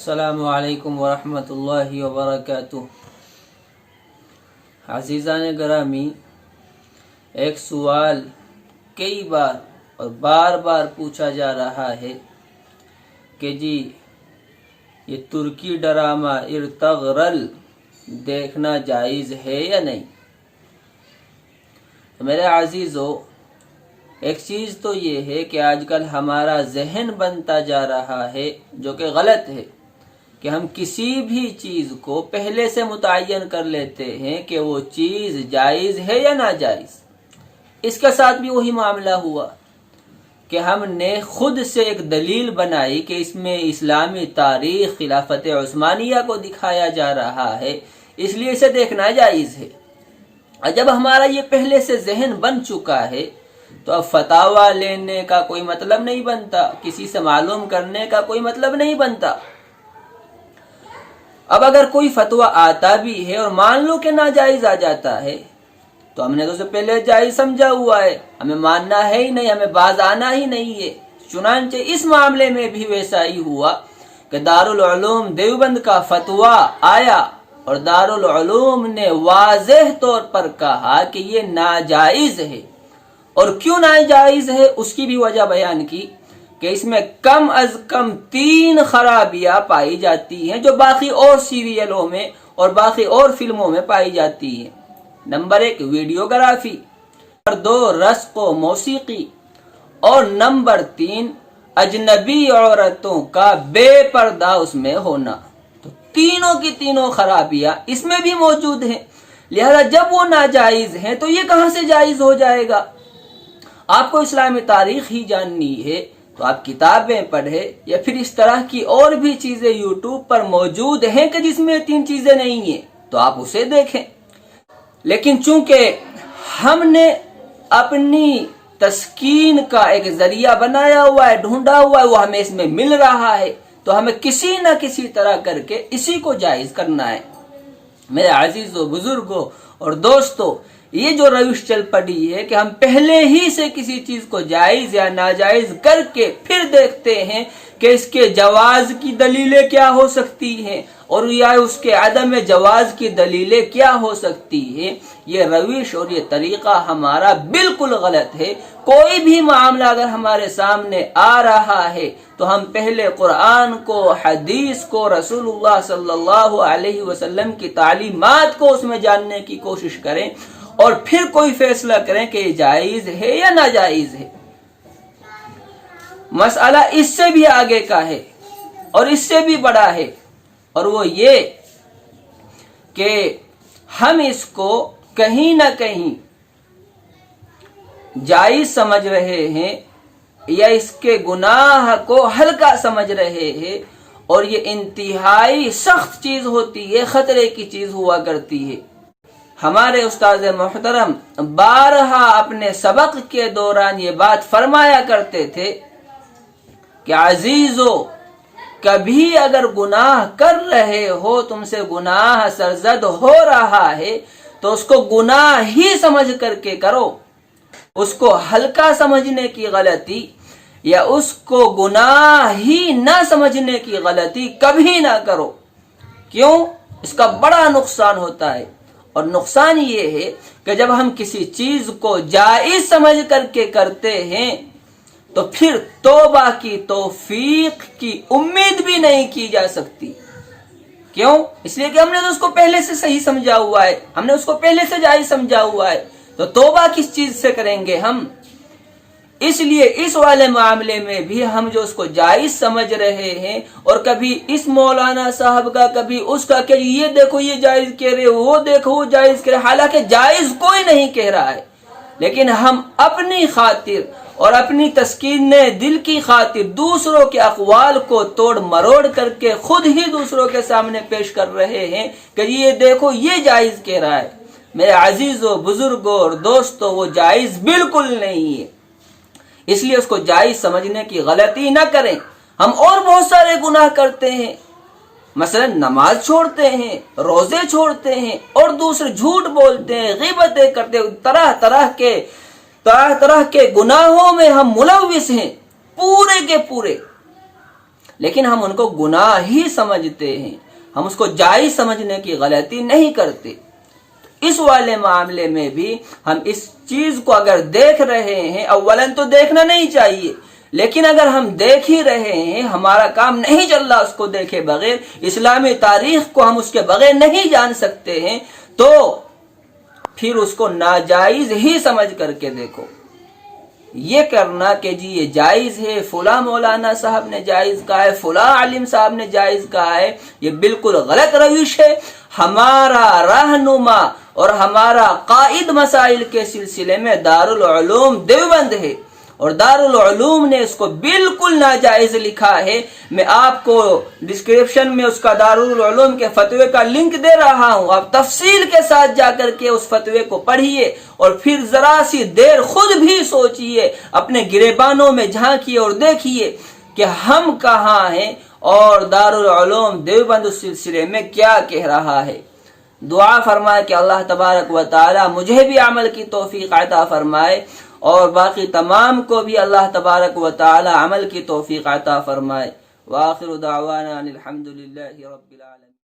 السلام علیکم ورحمۃ اللہ وبرکاتہ۔ عزیزان گرامی، ایک سوال کئی بار اور بار بار پوچھا جا رہا ہے کہ جی یہ ترکی ڈرامہ ارطغرل دیکھنا جائز ہے یا نہیں؟ میرے عزیزو، ایک چیز تو یہ ہے کہ آج کل ہمارا ذہن بنتا جا رہا ہے جو کہ غلط ہے کہ ہم کسی بھی چیز کو پہلے سے متعین کر لیتے ہیں کہ وہ چیز جائز ہے یا ناجائز۔ اس کے ساتھ بھی وہی معاملہ ہوا کہ ہم نے خود سے ایک دلیل بنائی کہ اس میں اسلامی تاریخ خلافت عثمانیہ کو دکھایا جا رہا ہے، اس لیے اسے دیکھنا جائز ہے۔ اور جب ہمارا یہ پہلے سے ذہن بن چکا ہے تو اب فتاویٰ لینے کا کوئی مطلب نہیں بنتا، کسی سے معلوم کرنے کا کوئی مطلب نہیں بنتا۔ اب اگر کوئی فتویٰ آتا بھی ہے اور مان لو کہ ناجائز آ جاتا ہے تو ہم نے تو اسے پہلے جائز سمجھا ہوا ہے، ہمیں ماننا ہے ہی نہیں، ہمیں باز آنا ہی نہیں ہے۔ چنانچہ اس معاملے میں بھی ویسا ہی ہوا کہ دارالعلوم دیوبند کا فتویٰ آیا اور دارالعلوم نے واضح طور پر کہا کہ یہ ناجائز ہے، اور کیوں ناجائز ہے اس کی بھی وجہ بیان کی کہ اس میں کم از کم 3 خرابیاں پائی جاتی ہیں جو باقی اور سیریلوں میں اور باقی اور فلموں میں پائی جاتی ہیں۔ نمبر 1 ویڈیوگرافی، نمبر 2 رسق و موسیقی، اور نمبر 3 اجنبی عورتوں کا بے پردہ اس میں ہونا۔ تو تینوں کی تینوں خرابیاں اس میں بھی موجود ہیں، لہذا جب وہ ناجائز ہیں تو یہ کہاں سے جائز ہو جائے گا؟ آپ کو اسلامی تاریخ ہی جاننی ہے تو آپ کتابیں پڑھیں، یا پھر اس طرح کی اور بھی چیزیں یوٹیوب پر موجود ہیں کہ جس میں 3 چیزیں نہیں ہیں تو آپ اسے دیکھیں۔ لیکن چونکہ ہم نے اپنی تسکین کا ایک ذریعہ بنایا ہوا ہے، ڈھونڈا ہوا ہے، وہ ہمیں اس میں مل رہا ہے، تو ہمیں کسی نہ کسی طرح کر کے اسی کو جائز کرنا ہے۔ میرے عزیزو، بزرگوں اور دوستو، یہ جو روش چل پڑی ہے کہ ہم پہلے ہی سے کسی چیز کو جائز یا ناجائز کر کے پھر دیکھتے ہیں کہ اس کے جواز کی دلیلیں کیا ہو سکتی ہیں اور یا اس کے عدم جواز کی دلیلیں کیا ہو سکتی ہیں، یہ روش اور یہ طریقہ ہمارا بالکل غلط ہے۔ کوئی بھی معاملہ اگر ہمارے سامنے آ رہا ہے تو ہم پہلے قرآن کو، حدیث کو، رسول اللہ صلی اللہ علیہ وسلم کی تعلیمات کو اس میں جاننے کی کوشش کریں اور پھر کوئی فیصلہ کریں کہ یہ جائز ہے یا ناجائز ہے۔ مسئلہ اس سے بھی آگے کا ہے اور اس سے بھی بڑا ہے، اور وہ یہ کہ ہم اس کو کہیں نہ کہیں جائز سمجھ رہے ہیں یا اس کے گناہ کو ہلکا سمجھ رہے ہیں، اور یہ انتہائی سخت چیز ہوتی ہے، خطرے کی چیز ہوا کرتی ہے۔ ہمارے استاد محترم بارہا اپنے سبق کے دوران یہ بات فرمایا کرتے تھے کہ عزیزو، کبھی اگر گناہ کر رہے ہو، تم سے گناہ سرزد ہو رہا ہے تو اس کو گناہ ہی سمجھ کر کے کرو، اس کو ہلکا سمجھنے کی غلطی یا اس کو گناہ ہی نہ سمجھنے کی غلطی کبھی نہ کرو۔ کیوں؟ اس کا بڑا نقصان ہوتا ہے، اور نقصان یہ ہے کہ جب ہم کسی چیز کو جائز سمجھ کر کے کرتے ہیں تو پھر توبہ کی توفیق کی امید بھی نہیں کی جا سکتی۔ کیوں؟ اس لیے کہ ہم نے تو اس کو پہلے سے صحیح سمجھا ہوا ہے، ہم نے اس کو پہلے سے جائز سمجھا ہوا ہے، تو توبہ کس چیز سے کریں گے ہم؟ اس لیے اس والے معاملے میں بھی ہم جو اس کو جائز سمجھ رہے ہیں، اور کبھی اس مولانا صاحب کا کبھی اس کا کہ یہ دیکھو یہ جائز کہہ رہے، وہ دیکھو وہ جائز کہہ رہے، حالانکہ جائز کوئی نہیں کہہ رہا ہے، لیکن ہم اپنی خاطر اور اپنی تسکین دل کی خاطر دوسروں کے اقوال کو توڑ مروڑ کر کے خود ہی دوسروں کے سامنے پیش کر رہے ہیں کہ یہ دیکھو یہ جائز کہہ رہا ہے۔ میرے عزیزوں، بزرگوں اور دوستوں، وہ جائز بالکل نہیں ہے، اس لیے اس کو جائز سمجھنے کی غلطی نہ کریں۔ ہم اور بہت سارے گناہ کرتے ہیں، مثلا نماز چھوڑتے ہیں، روزے چھوڑتے ہیں، اور دوسرے جھوٹ بولتے ہیں، غیبتیں کرتے ہیں، طرح طرح کے گناہوں میں ہم ملوث ہیں پورے کے پورے۔ لیکن ہم ان کو گناہ ہی سمجھتے ہیں، ہم اس کو جائز سمجھنے کی غلطی نہیں کرتے۔ اس والے معاملے میں بھی ہم اس چیز کو اگر دیکھ رہے ہیں، اولاً تو دیکھنا نہیں چاہیے، لیکن اگر ہم دیکھ ہی رہے ہیں، ہمارا کام نہیں چل رہا اس کو دیکھے بغیر، اسلامی تاریخ کو ہم اس کے بغیر نہیں جان سکتے ہیں، تو پھر اس کو ناجائز ہی سمجھ کر کے دیکھو۔ یہ کرنا کہ جی یہ جائز ہے، فلاں مولانا صاحب نے جائز کہا ہے، فلاں عالم صاحب نے جائز کہا ہے، یہ بالکل غلط روش ہے۔ ہمارا رہنما اور ہمارا قائد مسائل کے سلسلے میں دارالعلوم دیوبند ہے، اور دارالعلوم نے اس کو بالکل ناجائز لکھا ہے۔ میں آپ کو ڈسکرپشن میں اس کا دارالعلوم کے فتوے کا لنک دے رہا ہوں، آپ تفصیل کے ساتھ جا کر کے اس فتوے کو پڑھیے، اور پھر ذرا سی دیر خود بھی سوچئے، اپنے گریبانوں میں جھانکیے اور دیکھیے کہ ہم کہاں ہیں اور دارالعلوم دیوبند اس سلسلے میں کیا کہہ رہا ہے۔ دعا فرمائے کہ اللہ تبارک و تعالی مجھے بھی عمل کی توفیق عطا فرمائے، اور باقی تمام کو بھی اللہ تبارک و تعالی عمل کی توفیق عطا فرمائے۔ وآخر دعوانا ان الحمد للہ رب العالمین۔